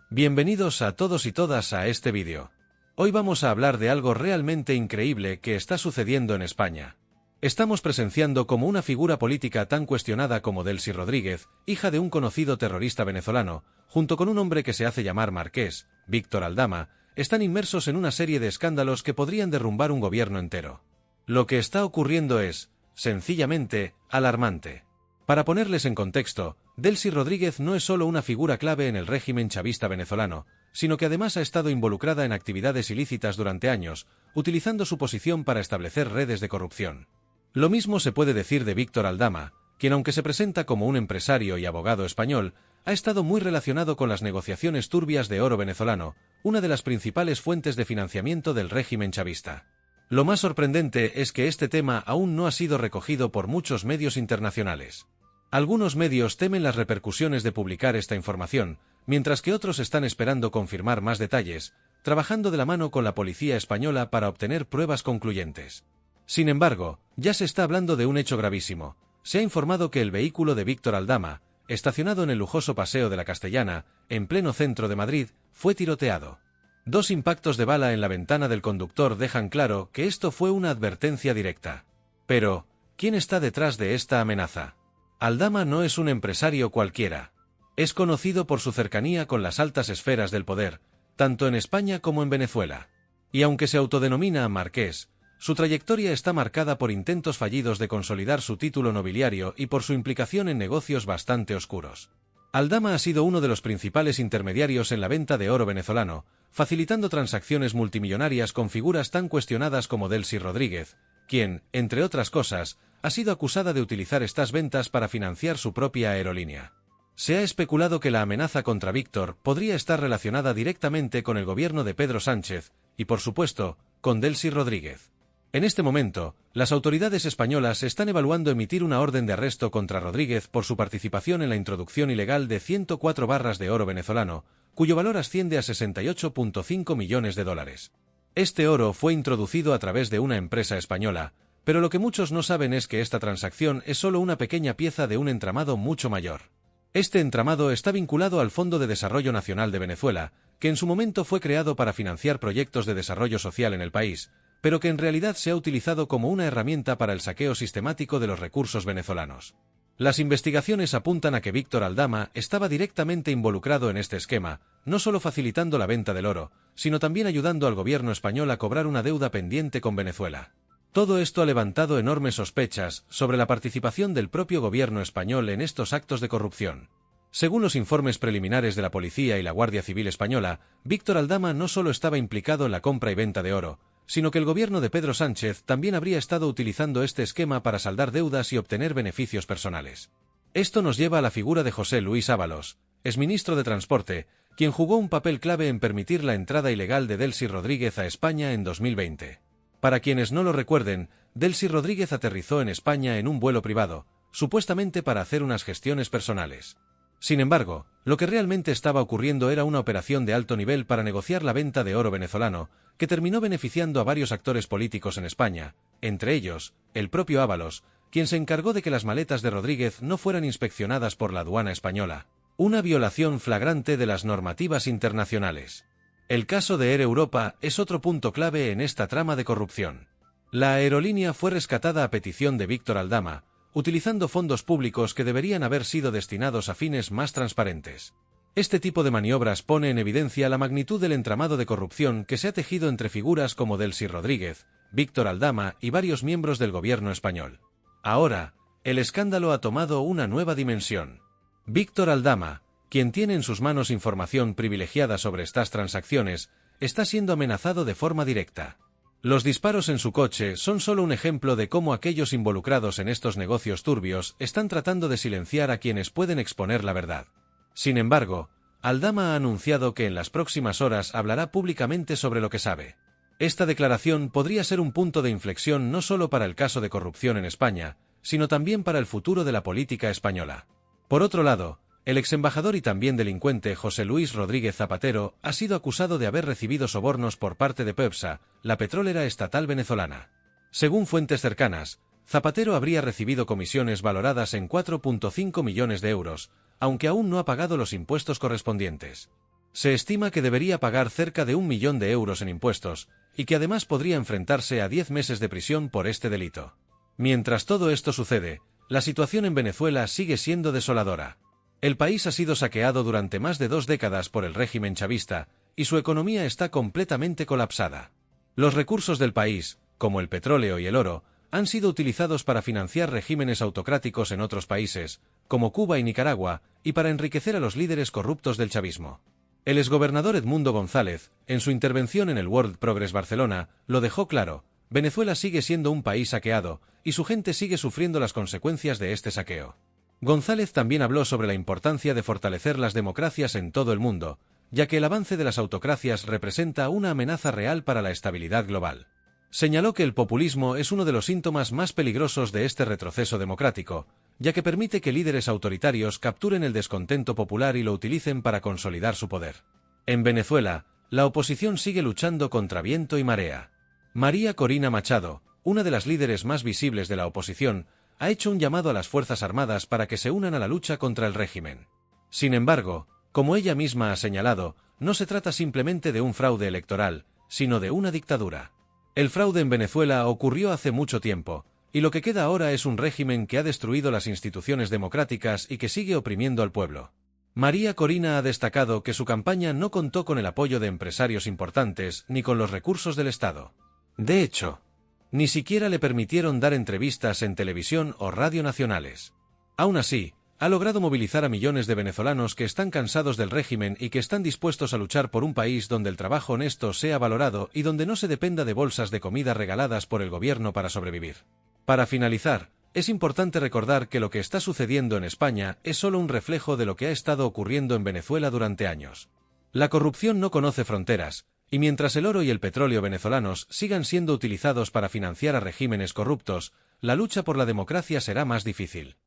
Bienvenidos a todos y todas a este vídeo. Hoy vamos a hablar de algo realmente increíble que está sucediendo en España. Estamos presenciando cómo una figura política tan cuestionada como Delcy Rodríguez, hija de un conocido terrorista venezolano, junto con un hombre que se hace llamar Marqués, Víctor Aldama, están inmersos en una serie de escándalos que podrían derrumbar un gobierno entero. Lo que está ocurriendo es, sencillamente, alarmante. Para ponerles en contexto, Delcy Rodríguez no es solo una figura clave en el régimen chavista venezolano, sino que además ha estado involucrada en actividades ilícitas durante años, utilizando su posición para establecer redes de corrupción. Lo mismo se puede decir de Víctor Aldama, quien aunque se presenta como un empresario y abogado español, ha estado muy relacionado con las negociaciones turbias de oro venezolano, una de las principales fuentes de financiamiento del régimen chavista. Lo más sorprendente es que este tema aún no ha sido recogido por muchos medios internacionales. Algunos medios temen las repercusiones de publicar esta información, mientras que otros están esperando confirmar más detalles, trabajando de la mano con la policía española para obtener pruebas concluyentes. Sin embargo, ya se está hablando de un hecho gravísimo. Se ha informado que el vehículo de Víctor Aldama, estacionado en el lujoso Paseo de la Castellana, en pleno centro de Madrid, fue tiroteado. 2 impactos de bala en la ventana del conductor dejan claro que esto fue una advertencia directa. Pero, ¿quién está detrás de esta amenaza? Aldama no es un empresario cualquiera. Es conocido por su cercanía con las altas esferas del poder, tanto en España como en Venezuela. Y aunque se autodenomina Marqués, su trayectoria está marcada por intentos fallidos de consolidar su título nobiliario y por su implicación en negocios bastante oscuros. Aldama ha sido uno de los principales intermediarios en la venta de oro venezolano, facilitando transacciones multimillonarias con figuras tan cuestionadas como Delcy Rodríguez, quien, entre otras cosas, ha sido acusada de utilizar estas ventas para financiar su propia aerolínea. Se ha especulado que la amenaza contra Víctor podría estar relacionada directamente con el gobierno de Pedro Sánchez y, por supuesto, con Delcy Rodríguez. En este momento, las autoridades españolas están evaluando emitir una orden de arresto contra Rodríguez por su participación en la introducción ilegal de 104 barras de oro venezolano, cuyo valor asciende a 68,5 millones de dólares. Este oro fue introducido a través de una empresa española, pero lo que muchos no saben es que esta transacción es solo una pequeña pieza de un entramado mucho mayor. Este entramado está vinculado al Fondo de Desarrollo Nacional de Venezuela, que en su momento fue creado para financiar proyectos de desarrollo social en el país, pero que en realidad se ha utilizado como una herramienta para el saqueo sistemático de los recursos venezolanos. Las investigaciones apuntan a que Víctor Aldama estaba directamente involucrado en este esquema, no solo facilitando la venta del oro, sino también ayudando al gobierno español a cobrar una deuda pendiente con Venezuela. Todo esto ha levantado enormes sospechas sobre la participación del propio gobierno español en estos actos de corrupción. Según los informes preliminares de la Policía y la Guardia Civil Española, Víctor Aldama no solo estaba implicado en la compra y venta de oro, sino que el gobierno de Pedro Sánchez también habría estado utilizando este esquema para saldar deudas y obtener beneficios personales. Esto nos lleva a la figura de José Luis Ábalos, exministro de Transporte, quien jugó un papel clave en permitir la entrada ilegal de Delcy Rodríguez a España en 2020. Para quienes no lo recuerden, Delcy Rodríguez aterrizó en España en un vuelo privado, supuestamente para hacer unas gestiones personales. Sin embargo, lo que realmente estaba ocurriendo era una operación de alto nivel para negociar la venta de oro venezolano, que terminó beneficiando a varios actores políticos en España, entre ellos, el propio Ábalos, quien se encargó de que las maletas de Rodríguez no fueran inspeccionadas por la aduana española, una violación flagrante de las normativas internacionales. El caso de Air Europa es otro punto clave en esta trama de corrupción. La aerolínea fue rescatada a petición de Víctor Aldama, utilizando fondos públicos que deberían haber sido destinados a fines más transparentes. Este tipo de maniobras pone en evidencia la magnitud del entramado de corrupción que se ha tejido entre figuras como Delcy Rodríguez, Víctor Aldama y varios miembros del gobierno español. Ahora, el escándalo ha tomado una nueva dimensión. Víctor Aldama, quien tiene en sus manos información privilegiada sobre estas transacciones, está siendo amenazado de forma directa. Los disparos en su coche son solo un ejemplo de cómo aquellos involucrados en estos negocios turbios están tratando de silenciar a quienes pueden exponer la verdad. Sin embargo, Aldama ha anunciado que en las próximas horas hablará públicamente sobre lo que sabe. Esta declaración podría ser un punto de inflexión no solo para el caso de corrupción en España, sino también para el futuro de la política española. Por otro lado, el exembajador y también delincuente José Luis Rodríguez Zapatero ha sido acusado de haber recibido sobornos por parte de PEPSA, la petrolera estatal venezolana. Según fuentes cercanas, Zapatero habría recibido comisiones valoradas en 4,5 millones de euros, aunque aún no ha pagado los impuestos correspondientes. Se estima que debería pagar cerca de 1 millón de euros en impuestos, y que además podría enfrentarse a 10 meses de prisión por este delito. Mientras todo esto sucede, la situación en Venezuela sigue siendo desoladora. El país ha sido saqueado durante más de 2 décadas por el régimen chavista, y su economía está completamente colapsada. Los recursos del país, como el petróleo y el oro, han sido utilizados para financiar regímenes autocráticos en otros países, como Cuba y Nicaragua, y para enriquecer a los líderes corruptos del chavismo. El exgobernador Edmundo González, en su intervención en el World Progress Barcelona, lo dejó claro: Venezuela sigue siendo un país saqueado, y su gente sigue sufriendo las consecuencias de este saqueo. González también habló sobre la importancia de fortalecer las democracias en todo el mundo, ya que el avance de las autocracias representa una amenaza real para la estabilidad global. Señaló que el populismo es uno de los síntomas más peligrosos de este retroceso democrático, ya que permite que líderes autoritarios capturen el descontento popular y lo utilicen para consolidar su poder. En Venezuela, la oposición sigue luchando contra viento y marea. María Corina Machado, una de las líderes más visibles de la oposición, ha hecho un llamado a las Fuerzas Armadas para que se unan a la lucha contra el régimen. Sin embargo, como ella misma ha señalado, no se trata simplemente de un fraude electoral, sino de una dictadura. El fraude en Venezuela ocurrió hace mucho tiempo, y lo que queda ahora es un régimen que ha destruido las instituciones democráticas y que sigue oprimiendo al pueblo. María Corina ha destacado que su campaña no contó con el apoyo de empresarios importantes ni con los recursos del Estado. De hecho, ni siquiera le permitieron dar entrevistas en televisión o radio nacionales. Aún así, ha logrado movilizar a millones de venezolanos que están cansados del régimen y que están dispuestos a luchar por un país donde el trabajo honesto sea valorado y donde no se dependa de bolsas de comida regaladas por el gobierno para sobrevivir. Para finalizar, es importante recordar que lo que está sucediendo en España es solo un reflejo de lo que ha estado ocurriendo en Venezuela durante años. La corrupción no conoce fronteras, y mientras el oro y el petróleo venezolanos sigan siendo utilizados para financiar a regímenes corruptos, la lucha por la democracia será más difícil.